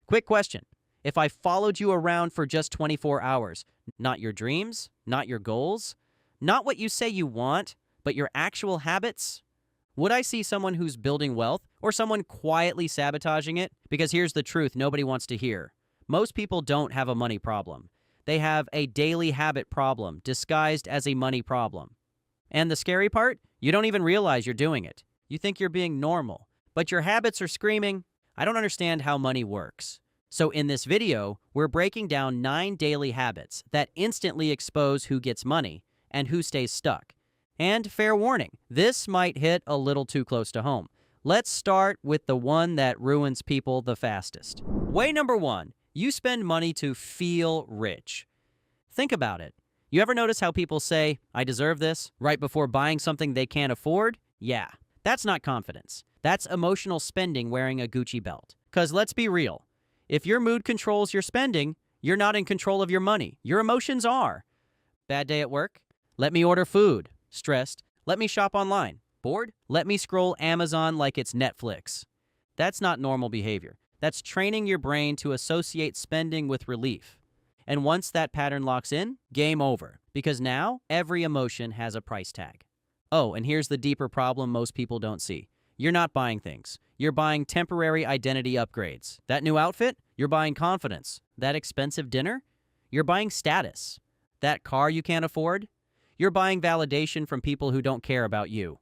Quick question. If I followed you around for just 24 hours, not your dreams, not your goals, not what you say you want, but your actual habits, would I see someone who's building wealth or someone quietly sabotaging it? Because here's the truth nobody wants to hear. Most people don't have a money problem. They have a daily habit problem disguised as a money problem. And the scary part? You don't even realize you're doing it. You think you're being normal, but your habits are screaming, I don't understand how money works. So in this video, we're breaking down 9 daily habits that instantly expose who gets money and who stays stuck. And fair warning, this might hit a little too close to home. Let's start with the one that ruins people the fastest. Way number 1, you spend money to feel rich. Think about it. You ever notice how people say, I deserve this, right before buying something they can't afford? Yeah, that's not confidence. That's emotional spending wearing a Gucci belt. Because let's be real. If your mood controls your spending, you're not in control of your money. Your emotions are. Bad day at work? Let me order food. Stressed? Let me shop online. Bored? Let me scroll Amazon like it's Netflix. That's not normal behavior. That's training your brain to associate spending with relief. And once that pattern locks in, game over. Because now, every emotion has a price tag. Oh, and here's the deeper problem most people don't see. You're not buying things. You're buying temporary identity upgrades. That new outfit? You're buying confidence. That expensive dinner? You're buying status. That car you can't afford? You're buying validation from people who don't care about you.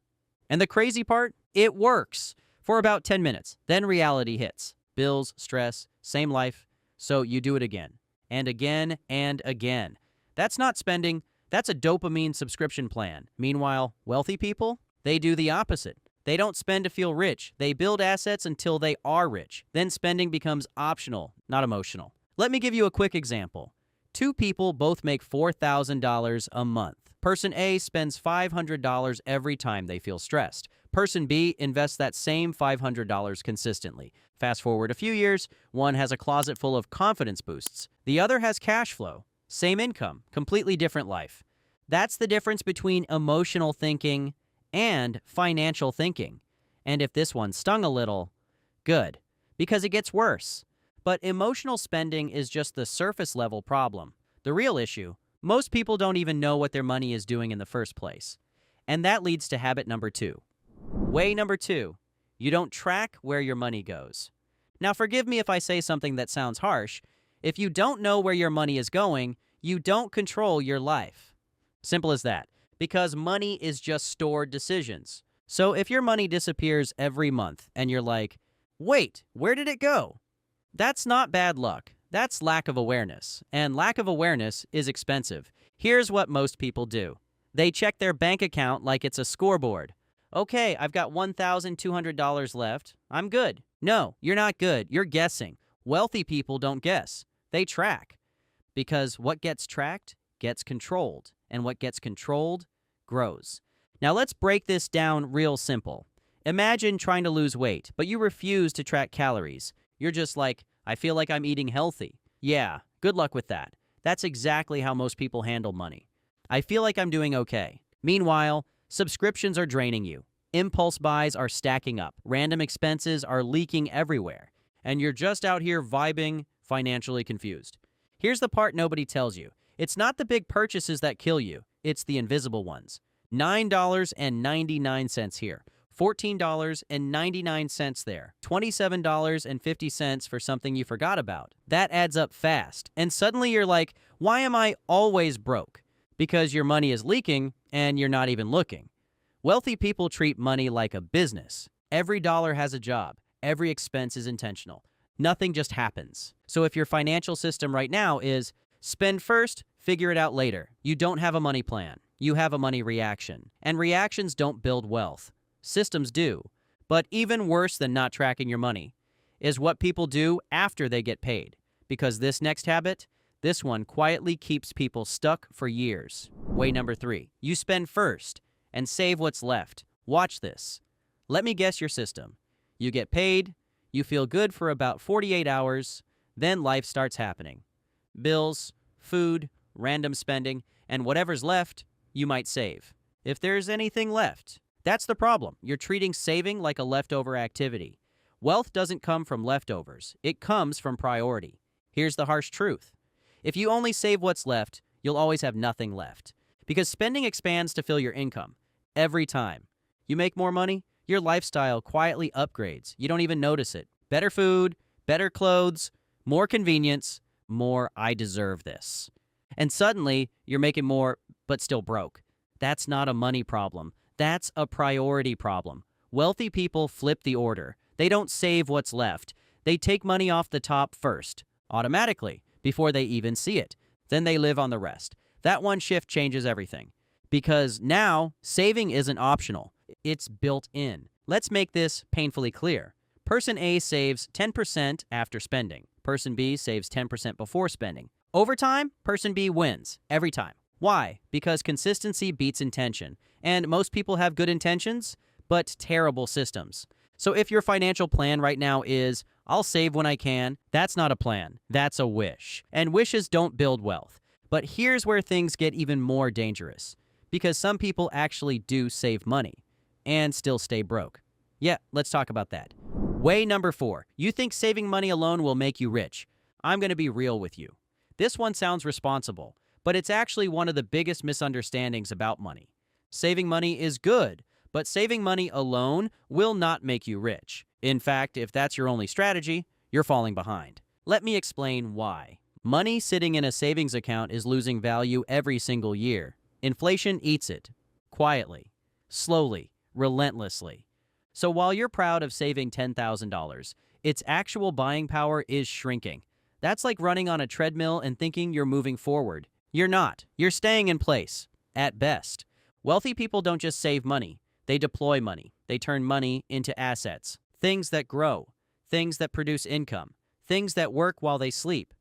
And the crazy part? It works for about 10 minutes. Then reality hits. Bills, stress, same life. So you do it again. And again and again. That's not spending. That's a dopamine subscription plan. Meanwhile, wealthy people, they do the opposite. They don't spend to feel rich. They build assets until they are rich. Then spending becomes optional, not emotional. Let me give you a quick example. 2 people both make $4,000 a month. Person A spends $500 every time they feel stressed. Person B invests that same $500 consistently. Fast forward a few years, one has a closet full of confidence boosts. The other has cash flow. Same income, completely different life. That's the difference between emotional thinking and financial thinking. And if this one stung a little, good, because it gets worse. But emotional spending is just the surface level problem. The real issue, most people don't even know what their money is doing in the first place. And that leads to habit number 2. Way number 2, you don't track where your money goes. Now forgive me if I say something that sounds harsh. If you don't know where your money is going, you don't control your life. Simple as that. Because money is just stored decisions. So if your money disappears every month and you're like, wait, where did it go? That's not bad luck. That's lack of awareness. And lack of awareness is expensive. Here's what most people do. They check their bank account like it's a scoreboard. Okay, I've got $1,200 left. I'm good. No, you're not good. You're guessing. Wealthy people don't guess. They track. Because what gets tracked gets controlled. And what gets controlled grows. Now let's break this down real simple. Imagine trying to lose weight, but you refuse to track calories. You're just like, I feel like I'm eating healthy. Yeah, good luck with that. That's exactly how most people handle money. I feel like I'm doing okay. Meanwhile, subscriptions are draining you. Impulse buys are stacking up. Random expenses are leaking everywhere. And you're just out here vibing, financially confused. Here's the part nobody tells you. It's not the big purchases that kill you. It's the invisible ones. $9.99 here. $14.99 there. $27.50 for something you forgot about. That adds up fast. And suddenly you're like, why am I always broke? Because your money is leaking and you're not even looking. Wealthy people treat money like a business. Every dollar has a job. Every expense is intentional. Nothing just happens. So if your financial system right now is spend first, figure it out later. You don't have a money plan. You have a money reaction. And reactions don't build wealth. Systems do. But even worse than not tracking your money is what people do after they get paid. Because this next habit, this one quietly keeps people stuck for years. Way number 3, you spend first and save what's left. Watch this. Let me guess your system. You get paid, you feel good for about 48 hours, then life starts happening. Bills, food, random spending, and whatever's left, you might save. If there's anything left. That's the problem. You're treating saving like a leftover activity. Wealth doesn't come from leftovers, it comes from priority. Here's the harsh truth. If you only save what's left, you'll always have nothing left. Because spending expands to fill your income. Every time. You make more money, your lifestyle quietly upgrades. You don't even notice it. Better food, better clothes, more convenience, more "I deserve this." And suddenly, you're making more, but still broke. That's not a money problem. That's a priority problem. Wealthy people flip the order. They don't save what's left. They take money off the top first, automatically, before they even see it. Then they live on the rest. That one shift changes everything. Because now, saving isn't optional. It's built in. Let's make this painfully clear. Person A saves 10% after spending. Person B saves 10% before spending. Over time, person B wins every time. Why? Because consistency beats intention. And most people have good intentions, but terrible systems. So if your financial plan right now is, "I'll save when I can," that's not a plan. That's a wish. And wishes don't build wealth. But here's where things get even more dangerous. Because some people actually do save money and still stay broke. Yeah, let's talk about that. Way number 4. You think saving money alone will make you rich. I'm going to be real with you. This one sounds responsible, but it's actually one of the biggest misunderstandings about money. Saving money is good, but saving money alone will not make you rich. In fact, if that's your only strategy, you're falling behind. Let me explain why. Money sitting in a savings account is losing value every single year. Inflation eats it. Quietly. Slowly. Relentlessly. So while you're proud of saving $10,000, its actual buying power is shrinking. That's like running on a treadmill and thinking you're moving forward. You're not. You're staying in place, at best. Wealthy people don't just save money. They deploy money. They turn money into assets. Things that grow. Things that produce income. Things that work while they sleep.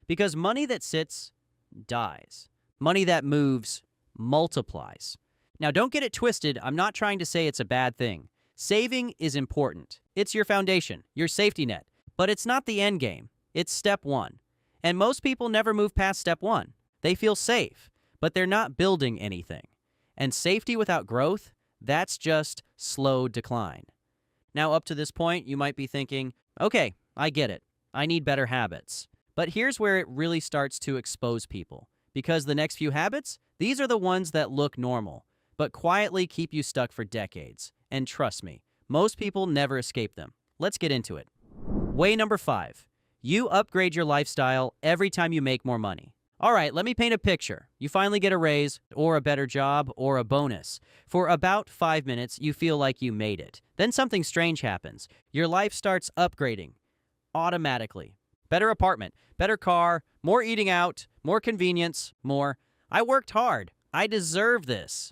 Because money that sits dies. Money that moves multiplies. Now, don't get it twisted. I'm not trying to say it's a bad thing. Saving is important. It's your foundation, your safety net. But it's not the end game. It's step 1. And most people never move past step 1. They feel safe, but they're not building anything. And safety without growth, that's just slow decline. Now, up to this point, you might be thinking, okay, I get it. I need better habits. But here's where it really starts to expose people. Because the next few habits, these are the ones that look normal, but quietly keep you stuck for decades. And trust me, most people never escape them. Let's get into it. Way number 5. You upgrade your lifestyle every time you make more money. All right, let me paint a picture. You finally get a raise, or a better job, or a bonus. For about 5 minutes, you feel like you made it. Then something strange happens. Your life starts upgrading. Automatically. Better apartment, better car, more eating out, more convenience, more, "I worked hard. I deserve this."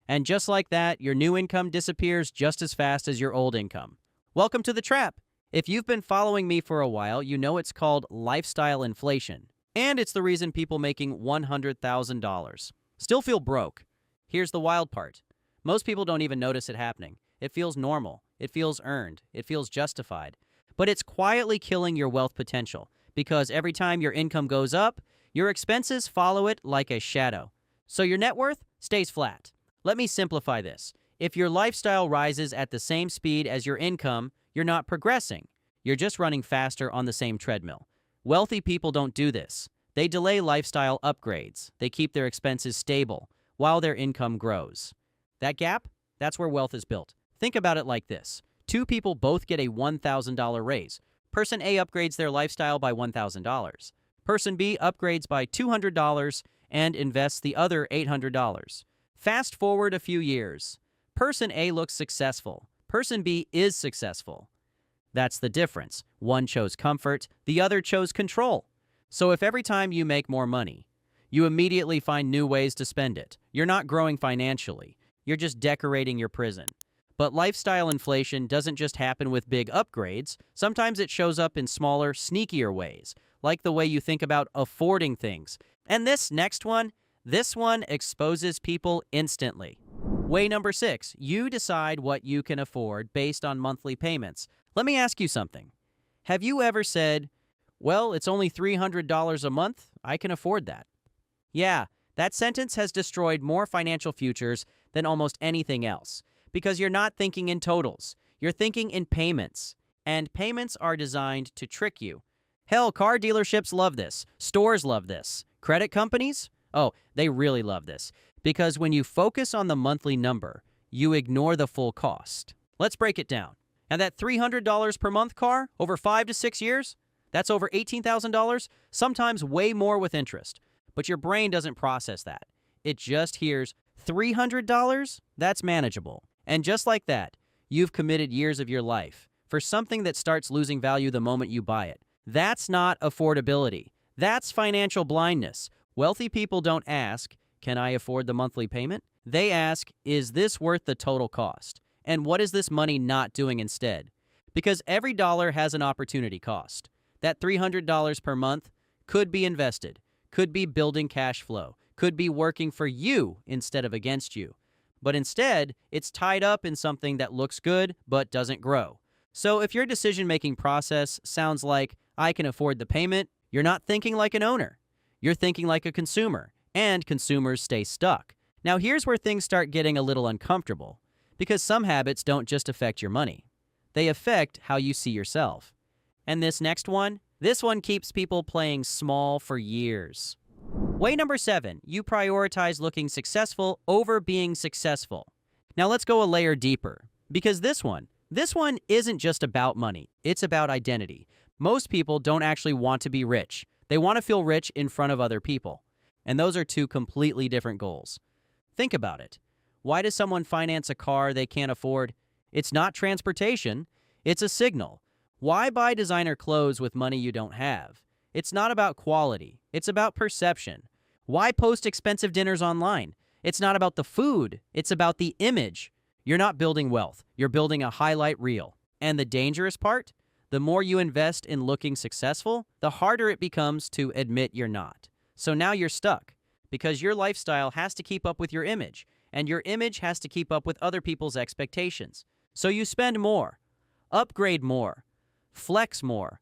And just like that, your new income disappears just as fast as your old income. Welcome to the trap. If you've been following me for a while, you know it's called lifestyle inflation. And it's the reason people making $100,000 still feel broke. Here's the wild part. Most people don't even notice it happening. It feels normal. It feels earned. It feels justified. But it's quietly killing your wealth potential because every time your income goes up, your expenses follow it like a shadow. So your net worth stays flat. Let me simplify this. If your lifestyle rises at the same speed as your income, you're not progressing. You're just running faster on the same treadmill. Wealthy people don't do this. They delay lifestyle upgrades. They keep their expenses stable while their income grows. That gap, that's where wealth is built. Think about it like this. 2 people both get a $1,000 raise. Person A upgrades their lifestyle by $1,000. Person B upgrades by $200 and invests the other $800. Fast forward a few years. Person A looks successful. Person B is successful. That's the difference. One chose comfort, the other chose control. So if every time you make more money, you immediately find new ways to spend it, you're not growing financially. You're just decorating your prison. But lifestyle inflation doesn't just happen with big upgrades. Sometimes it shows up in smaller, sneakier ways, like the way you think about affording things. And this next one, this one exposes people instantly. Way number 6, you decide what you can afford based on monthly payments. Let me ask you something. Have you ever said, "Well, it's only $300 a month. I can afford that"? Yeah, that sentence has destroyed more financial futures than almost anything else because you're not thinking in totals. You're thinking in payments. And payments are designed to trick you. Hell, car dealerships love this. Stores love this. Credit companies? Oh, they really love this. Because when you focus on the monthly number, you ignore the full cost. Let's break it down. And that $300 per month car over 5 to 6 years, that's over $18,000, sometimes way more with interest. But your brain doesn't process that. It just hears $300? That's manageable. And just like that, you've committed years of your life for something that starts losing value the moment you buy it. That's not affordability. That's financial blindness. Wealthy people don't ask, can I afford the monthly payment? They ask, is this worth the total cost? And what is this money not doing instead? Because every dollar has an opportunity cost. That $300 per month could be invested, could be building cash flow, could be working for you instead of against you. But instead, it's tied up in something that looks good but doesn't grow. So if your decision-making process sounds like, I can afford the payment, you're not thinking like an owner. You're thinking like a consumer, and consumers stay stuck. Now here's where things start getting a little uncomfortable, because some habits don't just affect your money. They affect how you see yourself. And this next one, this one keeps people playing small for years. Way number 7, you prioritize looking successful over being successful. Now let's go a layer deeper, because this one isn't just about money, it's about identity. Most people don't actually want to be rich. They want to feel rich in front of other people. And those are two completely different goals. Think about it. Why does someone finance a car they can't afford? It's not transportation, it's a signal. Why buy designer clothes with money you don't have? It's not about quality, it's about perception. Why post expensive dinners online? It's not about the food, it's about the image. You're not building wealth, you're building a highlight reel. And the dangerous part? The more you invest in looking successful, the harder it becomes to admit you're not. So now you're stuck, because your lifestyle has to keep up with your image, and your image has to keep up with other people's expectations. So you spend more, upgrade more, flex more,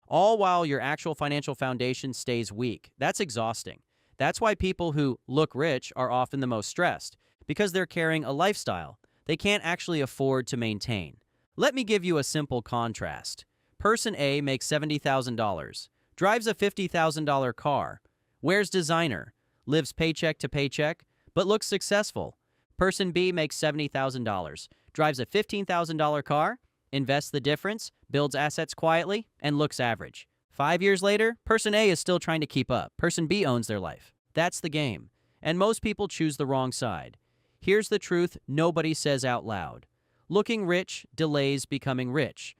all while your actual financial foundation stays weak. That's exhausting. That's why people who look rich are often the most stressed, because they're carrying a lifestyle they can't actually afford to maintain. Let me give you a simple contrast. Person A makes $70,000, drives a $50,000 car, wears designer, lives paycheck to paycheck, but looks successful. Person B makes $70,000, drives a $15,000 car, invests the difference, builds assets quietly, and looks average. 5 years later, person A is still trying to keep up. Person B owns their life. That's the game. And most people choose the wrong side. Here's the truth nobody says out loud. Looking rich delays becoming rich,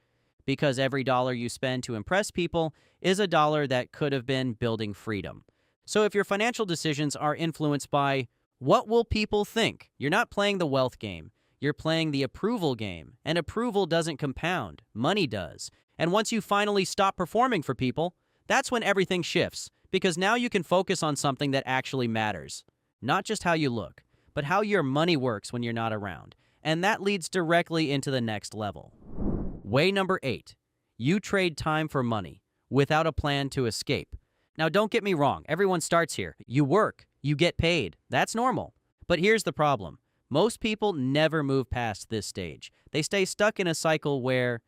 because every dollar you spend to impress people is a dollar that could have been building freedom. So if your financial decisions are influenced by what will people think, you're not playing the wealth game. You're playing the approval game, and approval doesn't compound. Money does. And once you finally stop performing for people, that's when everything shifts, because now you can focus on something that actually matters. Not just how you look, but how your money works when you're not around. And that leads directly into the next level. Way number 8, you trade time for money without a plan to escape. Now don't get me wrong, everyone starts here. You work, you get paid. That's normal. But here's the problem. Most people never move past this stage. They stay stuck in a cycle where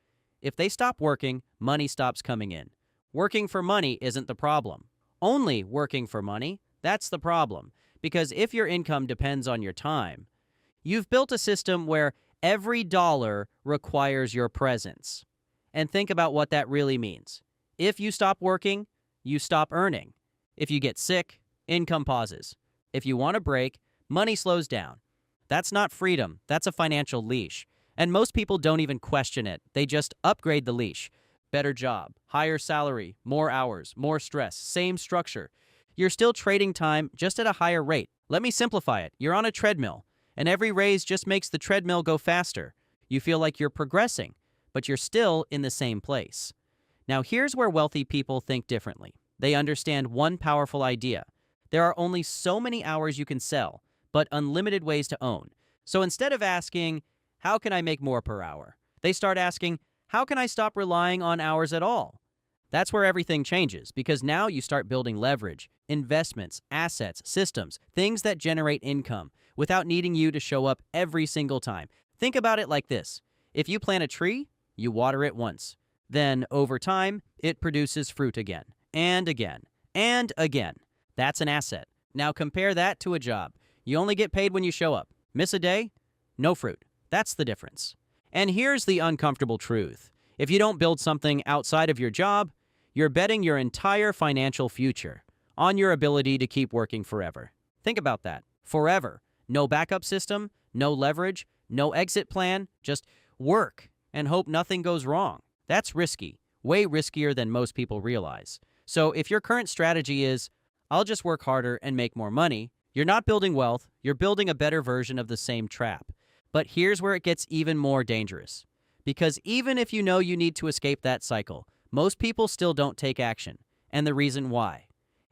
if they stop working, money stops coming in. Working for money isn't the problem. Only working for money, that's the problem. Because if your income depends on your time, you've built a system where every dollar requires your presence. And think about what that really means. If you stop working, you stop earning. If you get sick, income pauses. If you want a break, money slows down. That's not freedom, that's a financial leash. And most people don't even question it. They just upgrade the leash. Better job, higher salary, more hours, more stress, same structure. You're still trading time, just at a higher rate. Let me simplify it. You're on a treadmill, and every raise just makes the treadmill go faster. You feel like you're progressing, but you're still in the same place. Now here's where wealthy people think differently. They understand one powerful idea. There are only so many hours you can sell, but unlimited ways to own. So instead of asking, how can I make more per hour? They start asking, how can I stop relying on hours at all? That's where everything changes, because now you start building leverage, investments, assets, systems, things that generate income without needing you to show up every single time. Think about it like this. If you plant a tree, You water it once. Then, over time, it produces fruit again, and again, and again. That's an asset. Now compare that to a job. You only get paid when you show up. Miss a day? No fruit. That's the difference. And here's the uncomfortable truth. If you don't build something outside of your job, you're betting your entire financial future on your ability to keep working forever. Think about that. Forever. No backup system, no leverage, no exit plan, just work and hope nothing goes wrong. That's risky, way riskier than most people realize. So if your current strategy is, I'll just work harder and make more money, you're not building wealth, you're building a better version of the same trap. But here's where it gets even more dangerous. Because even if you know you need to escape that cycle, most people still don't take action. And the reason why?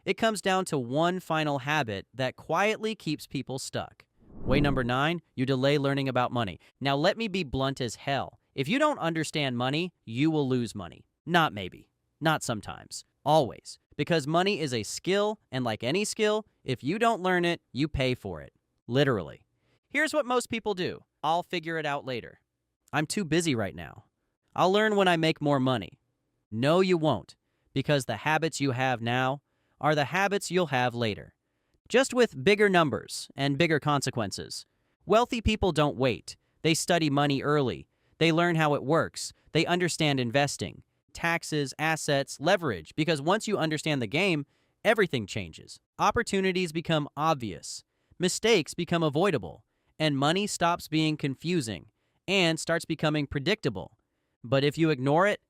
It comes down to one final habit that quietly keeps people stuck. Way number 9, you delay learning about money. Now let me be blunt as hell. If you don't understand money, you will lose money. Not maybe. Not sometimes. Always. Because money is a skill, and like any skill, if you don't learn it, you pay for it. Literally. Here's what most people do. I'll figure it out later. I'm too busy right now. I'll learn when I make more money. No, you won't. Because the habits you have now are the habits you'll have later. Just with bigger numbers and bigger consequences. Wealthy people don't wait. They study money early. They learn how it works. They understand investing, taxes, assets, leverage, because once you understand the game, everything changes. Opportunities become obvious. Mistakes become avoidable. And money stops being confusing and starts becoming predictable. But if you ignore it,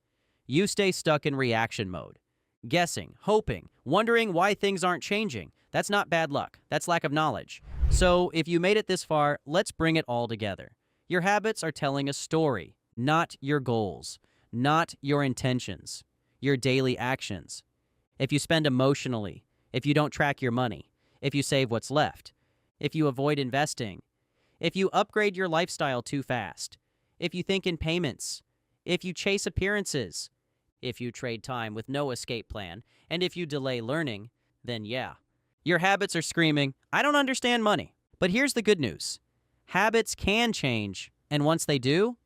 you stay stuck in reaction mode. Guessing, hoping, wondering why things aren't changing. That's not bad luck. That's lack of knowledge. So if you made it this far, let's bring it all together. Your habits are telling a story, not your goals, not your intentions, your daily actions. If you spend emotionally, if you don't track your money, if you save what's left, if you avoid investing, if you upgrade your lifestyle too fast, if you think in payments, if you chase appearances, if you trade time with no escape plan, and if you delay learning, then yeah, your habits are screaming, I don't understand money. But here's the good news. Habits can change, and once they do,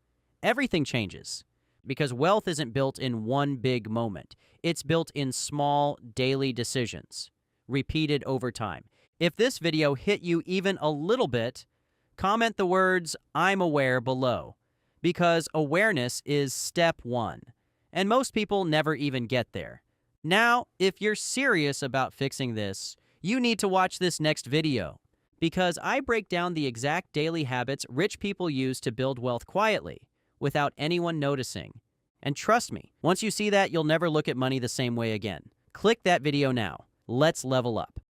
everything changes. Because wealth isn't built in one big moment. It's built in small, daily decisions, repeated over time. If this video hit you even a little bit, comment the words, I'm aware below. Because awareness is step 1. And most people never even get there. Now, if you're serious about fixing this, you need to watch this next video. Because I break down the exact daily habits rich people use to build wealth quietly, without anyone noticing. And trust me, once you see that, you'll never look at money the same way again. Click that video now. Let's level up.